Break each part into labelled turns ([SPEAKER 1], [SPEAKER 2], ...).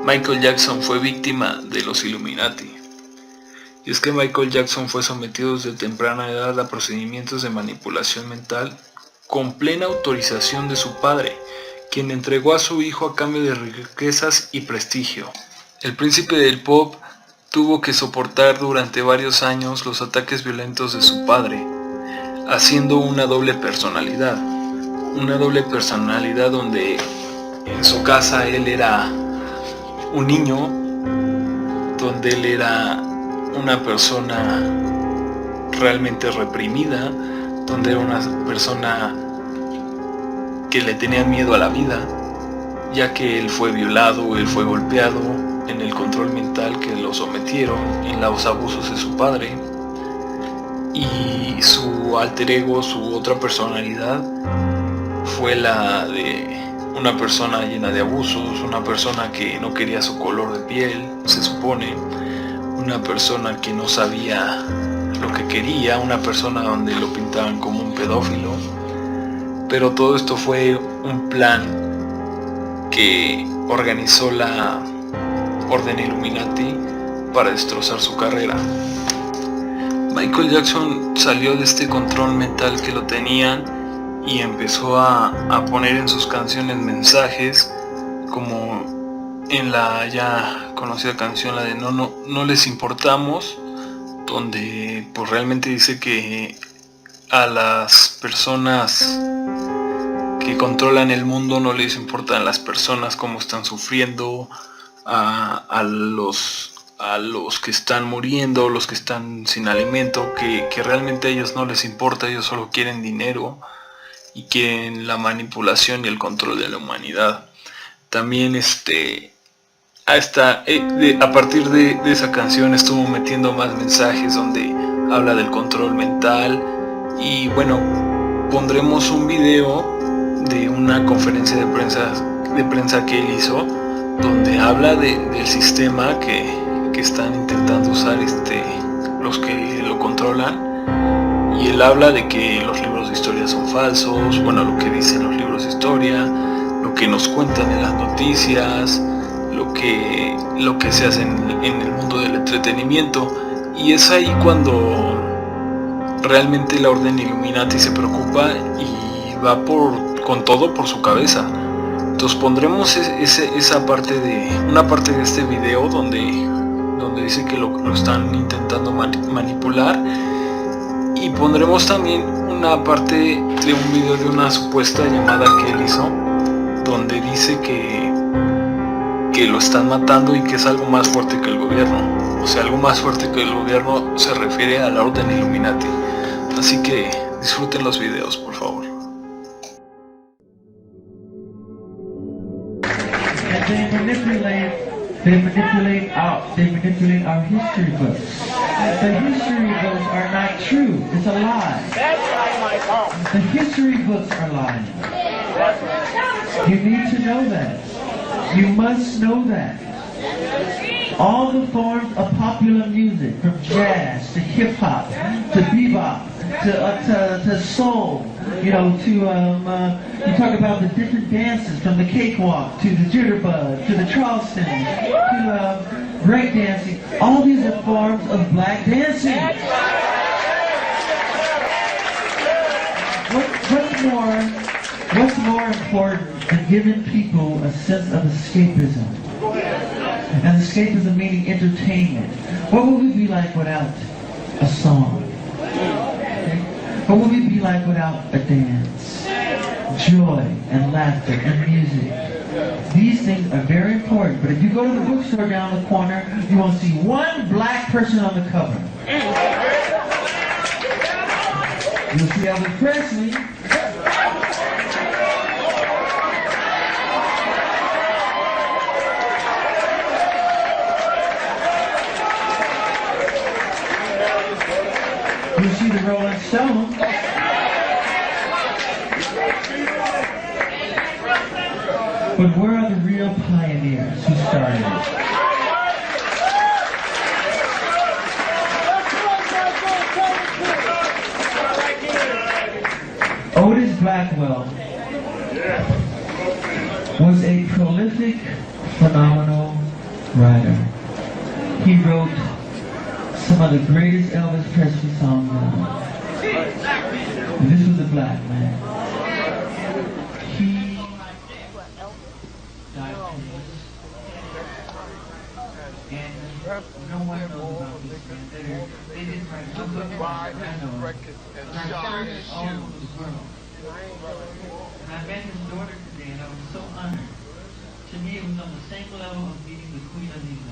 [SPEAKER 1] Michael Jackson fue víctima de los Illuminati. Y es que Michael Jackson fue sometido desde temprana edad a procedimientos de manipulación mental con plena autorización de su padre, quien entregó a su hijo a cambio de riquezas y prestigio. El príncipe del pop tuvo que soportar durante varios años los ataques violentos de su padre, haciendo una doble personalidad donde en su casa él era un niño, donde él era una persona realmente reprimida, donde era una persona que le tenía miedo a la vida, ya que él fue violado, él fue golpeado en el control mental que lo sometieron en los abusos de su padre, y su alter ego, su otra personalidad, fue la de una persona llena de abusos, una persona que no quería su color de piel, se supone, una persona que no sabía lo que quería, una persona donde lo pintaban como un pedófilo. Pero todo esto fue un plan que organizó la orden illuminati para destrozar su carrera. Michael Jackson salió de este control mental que lo tenían y empezó a poner en sus canciones mensajes, como en la ya conocida canción, la de no les importamos, donde pues realmente dice que a las personas que controlan el mundo no les importan las personas cómo están sufriendo, a los que están muriendo, los que están sin alimento, que realmente a ellos no les importa, ellos solo quieren dinero y quieren la manipulación y el control de la humanidad. También a partir de esa canción estuvo metiendo más mensajes donde habla del control mental. Y bueno, pondremos un video de una conferencia de prensa que él hizo, donde habla del sistema que están intentando usar los que lo controlan, y él habla de que los libros de historia son falsos, bueno, lo que dicen los libros de historia, lo que nos cuentan en las noticias, lo que se hace en el mundo del entretenimiento. Y es ahí cuando realmente la orden illuminati se preocupa y va con todo por su cabeza. Entonces pondremos una parte de este video donde dice que lo están intentando manipular, y pondremos también una parte de un video de una supuesta llamada que él hizo, donde dice que lo están matando y que es algo más fuerte que el gobierno. O sea, algo más fuerte que el gobierno se refiere a la orden illuminati. Así que disfruten los videos, por favor.
[SPEAKER 2] They manipulate our history books. The history books are not true. It's a lie.
[SPEAKER 3] That's right, Michael.
[SPEAKER 2] The history books are lying. You need to know that. You must know that. All the forms of popular music, from jazz to hip hop to bebop to soul, you talk about the different dances, from the cakewalk to the jitterbug to the Charleston to break dancing. All these are forms of black dancing. What's more important than giving people a sense of escapism? And escapism meaning entertainment. What would we be like without a song? What would we be like without a dance? Joy and laughter and music. These things are very important, but if you go to the bookstore down the corner, you won't see one black person on the cover. You'll see Elvis Presley. You see the Rolling Stones. But where are the real pioneers who started it? Otis Blackwell was a prolific, phenomenal writer. He wrote some of the greatest Elvis Presley songs ever. And this was a black man. He died famous. And no one knows about this man. They didn't write a book about it. I know. And I shared it all over the world. And I met his daughter today, and I was so honored. To me, it was on the same level of meeting the Queen of England.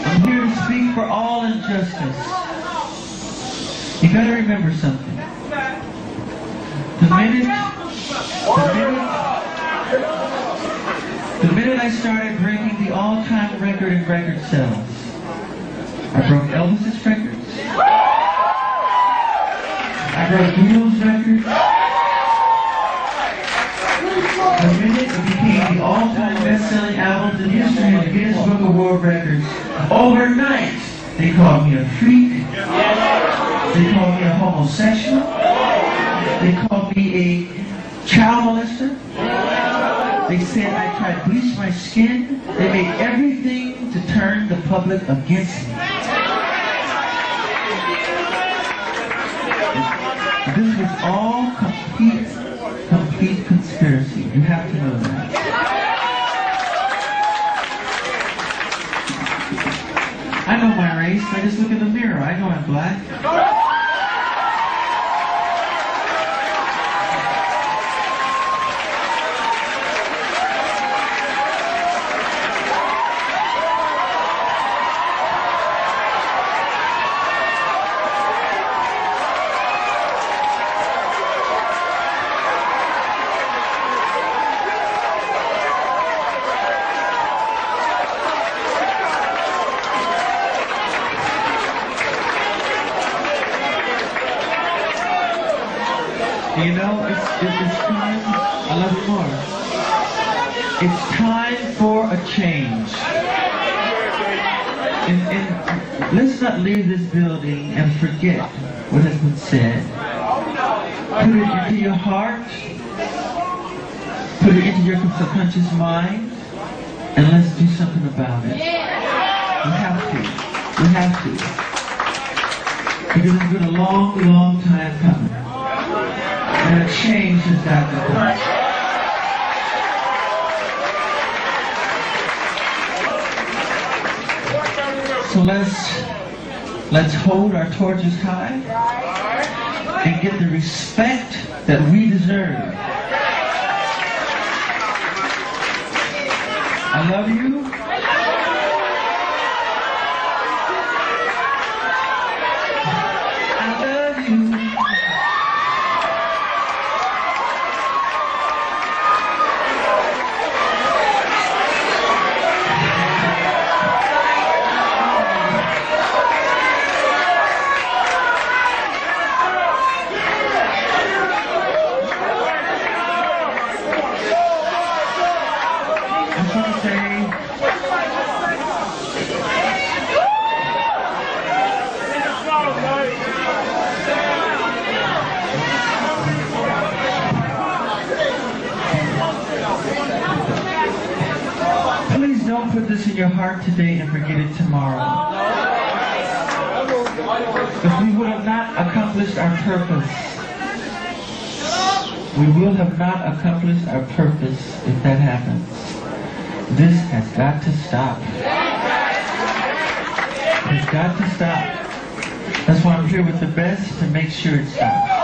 [SPEAKER 2] I'm here to speak for all injustice. You gotta remember something. The minute I started breaking the all-time record in record sales, I broke Elvis's records. I broke Beatles' records. The minute it became the all-time best-selling albums in history of the Guinness Book of World Records, overnight, they called me a freak. They called me a homosexual. They called me a child molester. They said I tried to bleach my skin. They made everything to turn the public against me. This was all complete conspiracy. You have to know that. I know my race. I just look in the mirror. I know I'm black. You know, it's time, I love you more. It's time for a change. And let's not leave this building and forget what has been said. Put it into your heart, put it into your subconscious mind, and let's do something about it. We have to. Because it's been a long, long time coming. And a change has got to come. So let's hold our torches high and get the respect that we deserve. I love you. I love you. Please don't put this in your heart today and forget it tomorrow. If we would have not accomplished our purpose, we will have not accomplished our purpose if that happens. This has got to stop. It's got to stop. That's why I'm here with the best to make sure it stops.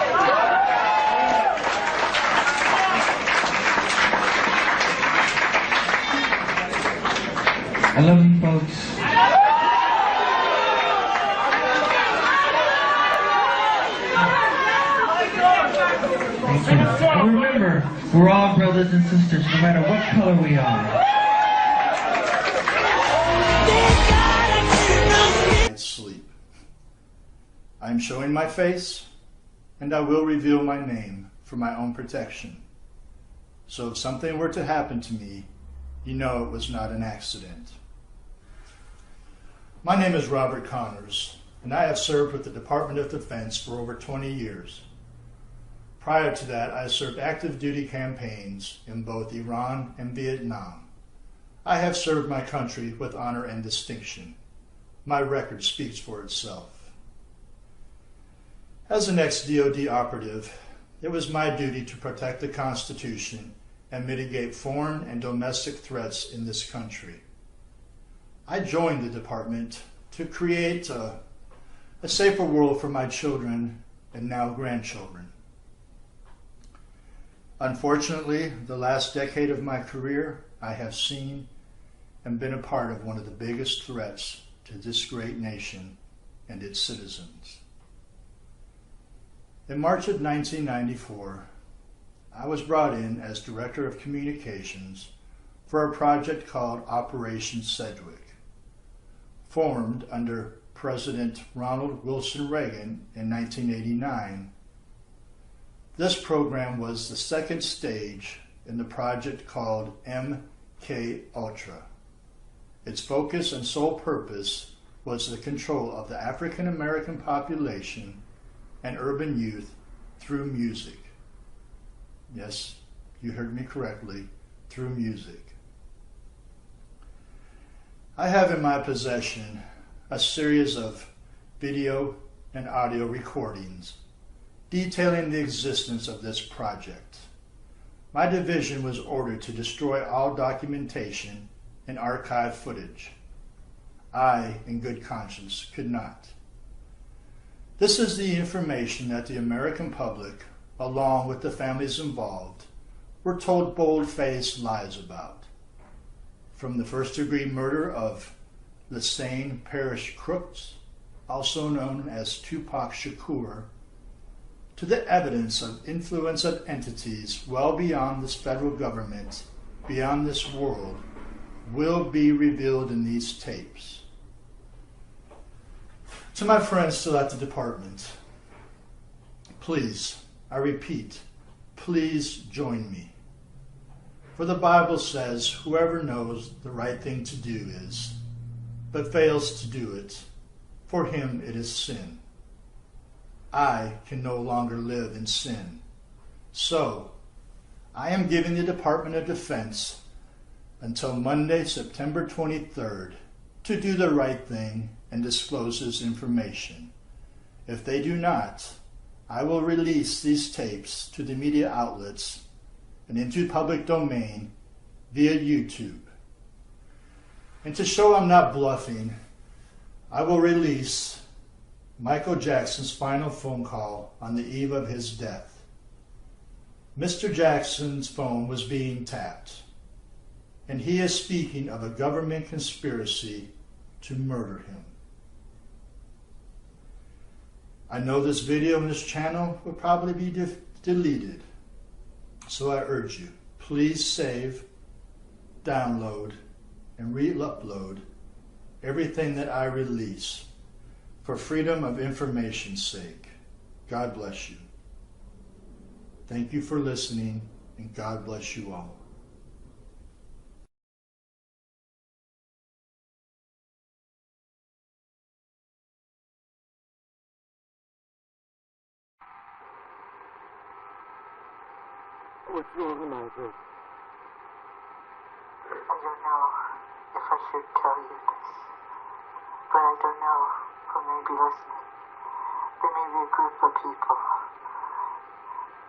[SPEAKER 2] I love you, folks. Thank you. And remember, we're all brothers and sisters, no matter what color we are.
[SPEAKER 3] Sleep. I am showing my face, and I will reveal my name for my own protection. So if something were to happen to me, you know it was not an accident. My name is Robert Connors, and I have served with the Department of Defense for over 20 years. Prior to that, I served active duty campaigns in both Iran and Vietnam. I have served my country with honor and distinction. My record speaks for itself. As an ex-DoD operative, it was my duty to protect the Constitution and mitigate foreign and domestic threats in this country. I joined the department to create a safer world for my children and now grandchildren. Unfortunately, the last decade of my career, I have seen and been a part of one of the biggest threats to this great nation and its citizens. In March of 1994, I was brought in as Director of Communications for a project called Operation Sedgwick, formed under President Ronald Wilson Reagan in 1989. This program was the second stage in the project called MK Ultra. Its focus and sole purpose was the control of the African American population and urban youth through music. Yes, you heard me correctly, through music. I have in my possession a series of video and audio recordings detailing the existence of this project. My division was ordered to destroy all documentation and archive footage. I, in good conscience, could not. This is the information that the American public, along with the families involved, were told bold-faced lies about. From the first-degree murder of Lassane Parish Crooks, also known as Tupac Shakur, to the evidence of influence of entities well beyond this federal government, beyond this world, will be revealed in these tapes. To my friends still at the department, please, I repeat, please join me. For the Bible says, whoever knows the right thing to do is, but fails to do it, for him it is sin. I can no longer live in sin. So, I am giving the Department of Defense until Monday, September 23rd, to do the right thing and disclose this information. If they do not, I will release these tapes to the media outlets and into public domain via YouTube. And to show I'm not bluffing, I will release Michael Jackson's final phone call on the eve of his death. Mr. Jackson's phone was being tapped, and he is speaking of a government conspiracy to murder him. I know this video on this channel will probably be deleted, so I urge you, please save, download, and re-upload everything that I release for freedom of information's sake. God bless you. Thank you for listening, and God bless you all.
[SPEAKER 4] What's wrong, Michael?
[SPEAKER 5] I don't know if I should tell you this, but I don't know who may be listening. There may be a group of people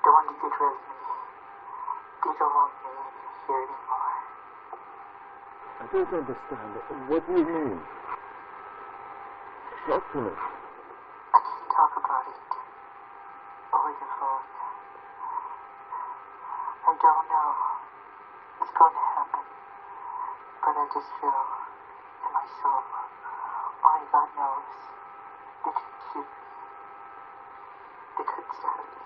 [SPEAKER 5] that want to get rid of me. They don't want me here anymore.
[SPEAKER 4] I don't understand. What do you mean? Talk to me.
[SPEAKER 5] I can't talk about it over the phone. I don't know what's going to happen, but I just feel in my soul, only God knows, they could shoot me. They could stab me.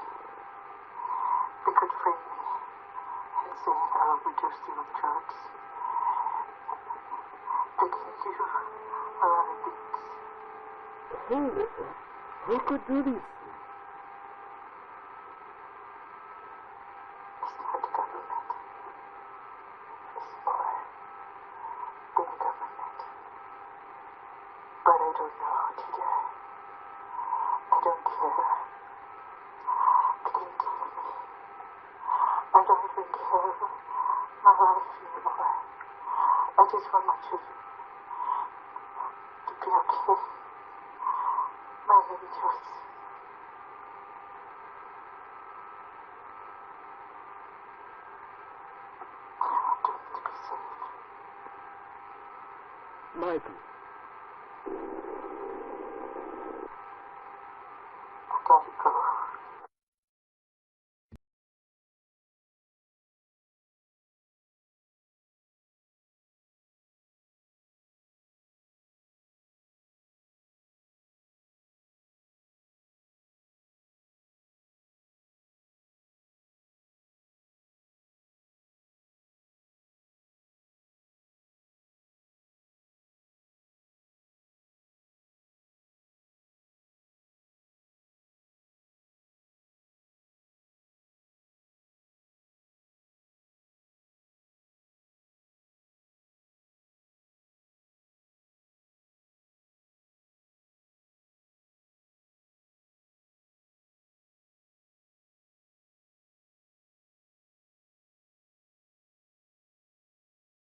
[SPEAKER 5] They could frame me and say I overdosed you with drugs. They can do a lot of things.
[SPEAKER 4] Who? Who could do these things?
[SPEAKER 5] It's not the government. It's more than the government. But I don't know, Teacher. I don't care. They can kill me. I don't even care my life anymore. I just want my children to be okay. My angels. I want them to be safe.
[SPEAKER 4] Michael,
[SPEAKER 5] I gotta go.